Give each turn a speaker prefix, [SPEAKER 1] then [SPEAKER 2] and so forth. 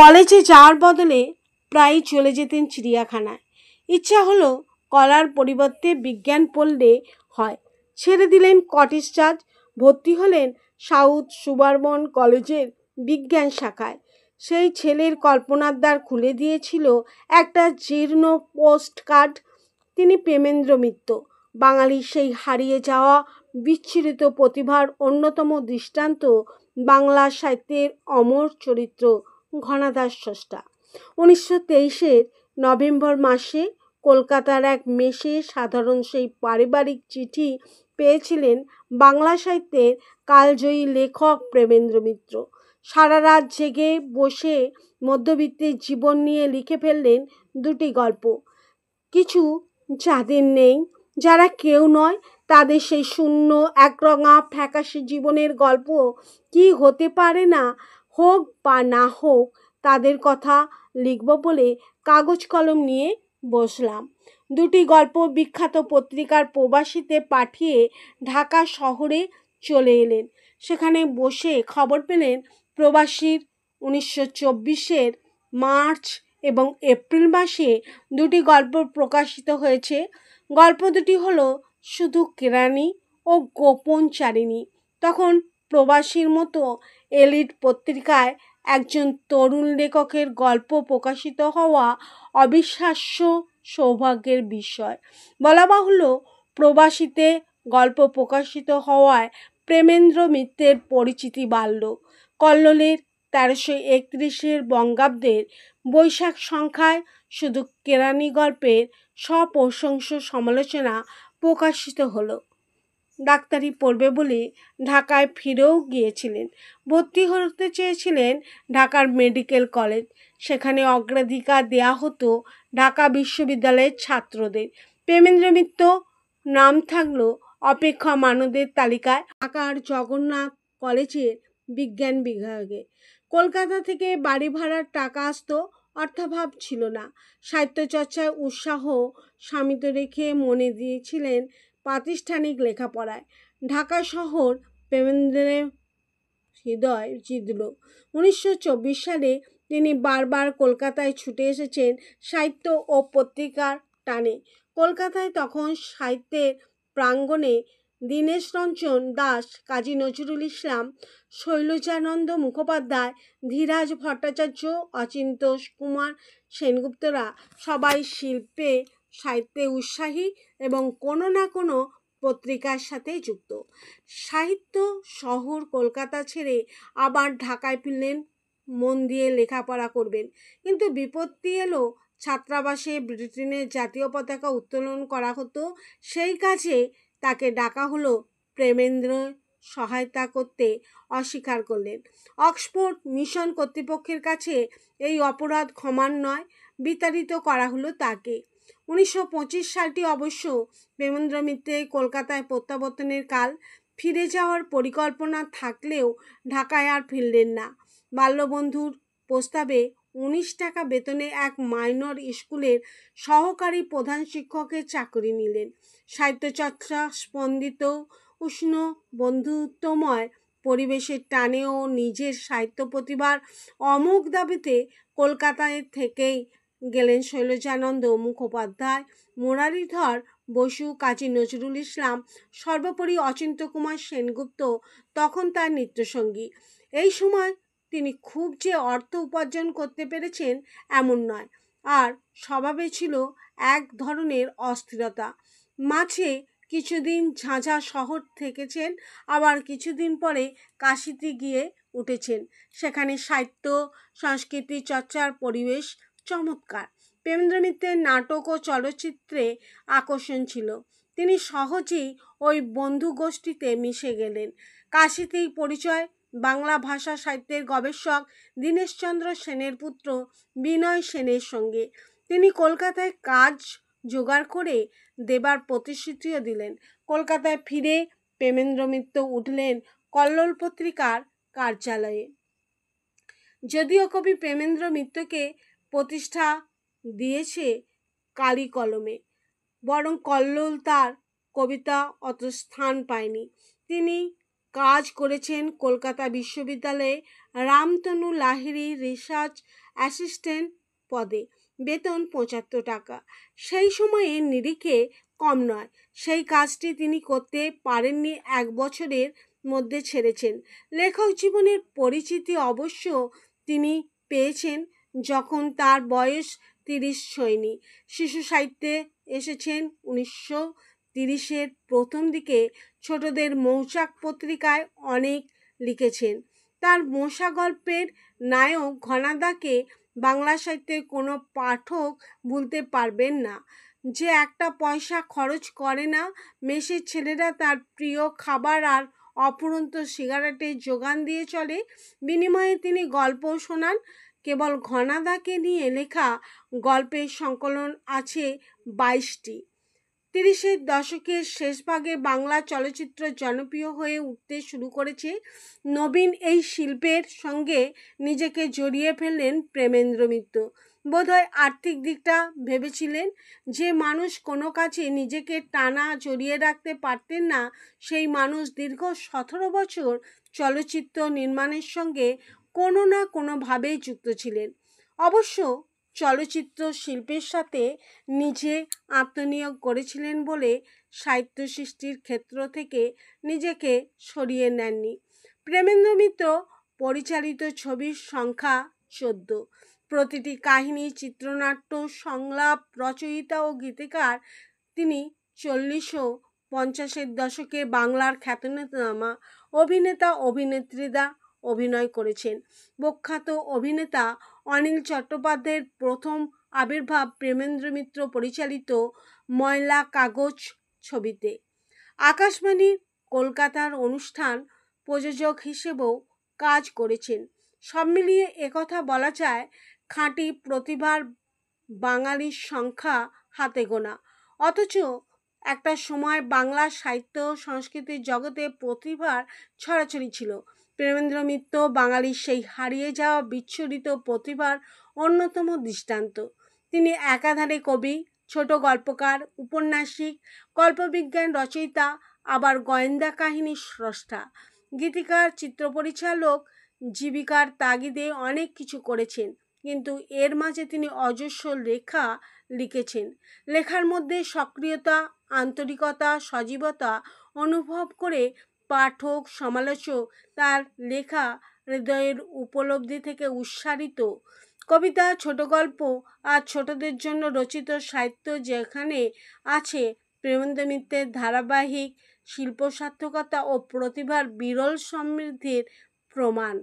[SPEAKER 1] কলেজে যাওয়ার বদলে প্রায়ই চলে যেতেন চিড়িয়াখানায়। ইচ্ছা হলো কলার পরিবর্তে বিজ্ঞান পড়লে হয়। ছেড়ে দিলেন কটেজ চার্জ, ভর্তি হলেন সাউথ সুবারবন কলেজের বিজ্ঞান শাখায়। সেই ছেলের কল্পনার দ্বার খুলে দিয়েছিল একটা জীর্ণ পোস্ট কার্ড। তিনি প্রেমেন্দ্র মিত্র, বাঙালির সেই হারিয়ে যাওয়া বিচ্ছিরিত প্রতিভার অন্যতম দৃষ্টান্ত, বাংলা সাহিত্যের অমর চরিত্র, ঘনাদার স্রষ্টা। 1923-এর নভেম্বর মাসে কলকাতার এক মেসে সাধারণ সেই পারিবারিক চিঠি পেয়েছিলেন বাংলা সাহিত্যের কালজয়ী লেখক প্রেমেন্দ্র মিত্র। সারা রাত জেগে বসে মধ্যবিত্তের জীবন নিয়ে লিখে ফেললেন দুটি গল্প। কিছু যাদের নেই, যারা কেউ নয়, তাদের সেই শূন্য একরঙা ফ্যাকাশে জীবনের গল্প কি হতে পারে না, হোক বা না হোক, তাদের কথা লিখব বলে কাগজ কলম নিয়ে বসলাম। দুটি গল্প বিখ্যাত পত্রিকার প্রবাসীতে পাঠিয়ে ঢাকা শহরে চলে এলেন। সেখানে বসে খবর পেলেন প্রবাসীর 1924-এর মার্চ এবং এপ্রিল মাসে দুটি গল্প প্রকাশিত হয়েছে। গল্প দুটি হলো শুধু কেরানি ও গোপন চারিণী। তখন প্রবাসীর মতো এলিট পত্রিকায় একজন তরুণ লেখকের গল্প প্রকাশিত হওয়া অবিশ্বাস্য সৌভাগ্যের বিষয়। বলা বাহুল্য, প্রবাসীতে গল্প প্রকাশিত হওয়ায় প্রেমেন্দ্র মিত্রের পরিচিতি বাড়ল। কল্লোলের 1331 বঙ্গাব্দের বৈশাখ সংখ্যায় শুধু কেরানি গল্পের সপ্রশংস সমালোচনা প্রকাশিত হলো। ডাক্তারি পড়বে বলে ঢাকায় ফিরেও গিয়েছিলেন। ভর্তি হতে চেয়েছিলেন ঢাকার মেডিকেল কলেজ। সেখানে অগ্রাধিকার দেয়া হতো ঢাকা বিশ্ববিদ্যালয়ের ছাত্রদের। প্রেমেন্দ্র মিত্র নাম থাকলো অপেক্ষমানদের তালিকায় ঢাকার জগন্নাথ কলেজের বিজ্ঞান বিভাগে। কলকাতা থেকে বাড়ি ভাড়ার টাকা আসতো, অর্থাভাব ছিল না। সাহিত্য চর্চায় উৎসাহ শামিত রেখে মনে দিয়েছিলেন প্রাতিষ্ঠানিক লেখাপড়ায়। ঢাকা শহর প্রেমেন্দ্রের হৃদয় জিতল। 1924 সালে তিনি বারবার কলকাতায় ছুটে এসেছেন সাহিত্য ও পত্রিকার টানে। কলকাতায় তখন সাহিত্যের প্রাঙ্গণে দীনেশরঞ্জন দাশ, কাজী নজরুল ইসলাম, শৈলজানন্দ মুখোপাধ্যায়, ধীরাজ ভট্টাচার্য, অচিন্ত্য কুমার সেনগুপ্তরা সবাই শিল্পে সাহিত্যে উৎসাহী এবং কোনো না কোনো পত্রিকার সাথে যুক্ত। সাহিত্য শহর কলকাতা ছেড়ে আবার ঢাকায় ফিরলেন, মন দিয়ে লেখাপড়া করবেন। কিন্তু বিপত্তি এলো। ছাত্রাবাসে ব্রিটেনের জাতীয় পতাকা উত্তোলন করা হতো, সেই কাজে তাকে ডাকা হলো। প্রেমেন্দ্র সহায়তা করতে অস্বীকার করলেন। অক্সফোর্ড মিশন কর্তৃপক্ষের কাছে এই অপরাধ ক্ষমার নয়, বিতাড়িত করা হলো তাকে। 1925 সালটি অবশ্য প্রেমেন্দ্র মিত্রের কলকাতায় প্রত্যাবর্তনের কাল। ফিরে যাওয়ার পরিকল্পনা থাকলেও ঢাকায় আর ফিরলেন না। বাল্যবন্ধুর প্রস্তাবে 19 টাকা বেতনে এক মাইনর স্কুলের সহকারী প্রধান শিক্ষকের চাকরি নিলেন। সাহিত্যচর্চা স্পন্দিত উষ্ণ বন্ধুত্বময় পরিবেশের টানে ও নিজের সাহিত্য প্রতিভার অমোঘ দাবিতে কলকাতায় থেকেই গেলেন শৈলজানন্দ মুখোপাধ্যায়, মুরারীধর বসু, কাজী নজরুল ইসলাম, সর্বোপরি অচিন্ত্য কুমার সেনগুপ্ত তখন তার নিত্যসঙ্গী। এই সময় তিনি খুব যে অর্থ উপার্জন করতে পেরেছেন এমন নয়, আর স্বভাবে ছিল এক ধরনের অস্থিরতা। মাঝে কিছুদিন ঝাঁঝা শহর থেকেছেন, আবার কিছুদিন পরে কাশীতে গিয়ে উঠেছেন। সেখানে সাহিত্য সংস্কৃতি চর্চার পরিবেশ চমৎকার। প্রেমেন্দ্র মিত্রের নাটক ও চলচ্চিত্রে আকর্ষণ ছিল। তিনি সহজেই ওই বন্ধু গোষ্ঠীতে মিশে গেলেন। কাশীতেই পরিচয় বাংলা ভাষা সাহিত্যের গবেষক দীনেশচন্দ্র সেনের পুত্র বিনয় সেনের সঙ্গে। তিনি কলকাতায় কাজ জোগাড় করে দেবার প্রতিশ্রুতিও দিলেন। কলকাতায় ফিরে প্রেমেন্দ্র মিত্র উঠলেন কল্লোল পত্রিকার কার্যালয়ে। যদিও কবি প্রেমেন্দ্র মিত্রকে প্রতিষ্ঠা দিয়েছে কালি কলমে, বরং কল্লোল তার কবিতা অত স্থান পায়নি। তিনি কাজ করেছেন কলকাতা বিশ্ববিদ্যালয়ে রামতনু লাহিড়ী রিসার্চ অ্যাসিস্ট্যান্ট পদে, বেতন ৭৫ টাকা। সেই সময়ে নিরিখে কম নয়। সেই কাজটি তিনি করতে পারেননি, ১ বছরের মধ্যে ছেড়েছেন। লেখক জীবনের পরিচিতি অবশ্য তিনি পেয়েছেন যখন তার বয়স ৩০ ছোঁয়নি। শিশু সাহিত্যে এসেছেন ১৯৩০-এর প্রথম দিকে। ছোটদের মৌচাক পত্রিকায় অনেক লিখেছেন। তার মশা গল্পের নায়ক ঘনাদাকে বাংলা সাহিত্যের কোনো পাঠক ভুলতে পারবেন না। যে একটা পয়সা খরচ করে না, মেসের ছেলেরা তার প্রিয় খাবার আর অফুরন্ত সিগারেটের যোগান দিয়ে চলে। বিনিময়ে তিনি গল্পও শোনান। কেবল ঘনাদাকে নিয়ে লেখা গল্পের সংকলন আছে ২২টি। ৩০-এর দশকের শেষভাগে বাংলা চলচ্চিত্র জনপ্রিয় হয়ে উঠতে শুরু করেছে। নবীন এই শিল্পের সঙ্গে নিজেকে জড়িয়ে ফেললেন প্রেমেন্দ্র মিত্র। বোধহয় আর্থিক দিকটা ভেবেছিলেন। যে মানুষ কোনো কাজে নিজেকে টানা জড়িয়ে রাখতে পারতেন না, সেই মানুষ দীর্ঘ ১৭ বছর চলচ্চিত্র নির্মাণের সঙ্গে কোনো না কোনোভাবেই যুক্ত ছিলেন। অবশ্য চলচ্চিত্র শিল্পের সাথে নিজে আত্মনিয়োগ করেছিলেন বলে সাহিত্য সৃষ্টির ক্ষেত্র থেকে নিজেকে সরিয়ে নেননি। প্রেমেন্দ্র মিত্র পরিচালিত ছবির সংখ্যা ১৪। প্রতিটি কাহিনী, চিত্রনাট্য, সংলাপ, রচয়িতা ও গীতিকার। তিনি ৪০ ও ৫০-এর দশকে বাংলার খ্যাতনামা অভিনেতা অভিনেত্রীরা অভিনয় করেছেন। প্রখ্যাত অভিনেতা অনিল চট্টোপাধ্যায়ের প্রথম আবির্ভাব প্রেমেন্দ্র মিত্র পরিচালিত ময়লা কাগজ ছবিতে। আকাশবাণীর কলকাতার অনুষ্ঠান প্রযোজক হিসেবেও কাজ করেছেন। সব মিলিয়ে একথা বলা যায়, খাঁটি প্রতিভার বাঙালির সংখ্যা হাতে গোনা। অথচ একটা সময় বাংলা সাহিত্য সংস্কৃতির জগতে প্রতিভার ছড়াছড়ি ছিল। প্রেমেন্দ্র মিত্র বাঙালির সেই হারিয়ে যাওয়া বিচ্ছুরিত প্রতিভার অন্যতম দৃষ্টান্ত। তিনি একাধারে কবি, ছোট গল্পকার, উপন্যাসিক, কল্পবিজ্ঞান রচয়িতা, আবার গোয়েন্দা কাহিনীর স্রষ্টা, গীতিকার, চিত্রপরিচালক। জীবিকার তাগিদে অনেক কিছু করেছেন, কিন্তু এর মাঝে তিনি অজস্র লেখা লিখেছেন। লেখার মধ্যে সক্রিয়তা, আন্তরিকতা, সজীবতা অনুভব করে পাঠক, সমালোচক তার লেখা হৃদয়ের উপলব্ধি থেকে উৎসারিত। কবিতা, ছোট গল্প আর ছোটদের জন্য রচিত সাহিত্য যেখানে আছে, প্রেমেন্দ্র মিত্রের ধারাবাহিক শিল্পসার্থকতা ও প্রতিভার বিরল সমৃদ্ধির প্রমাণ।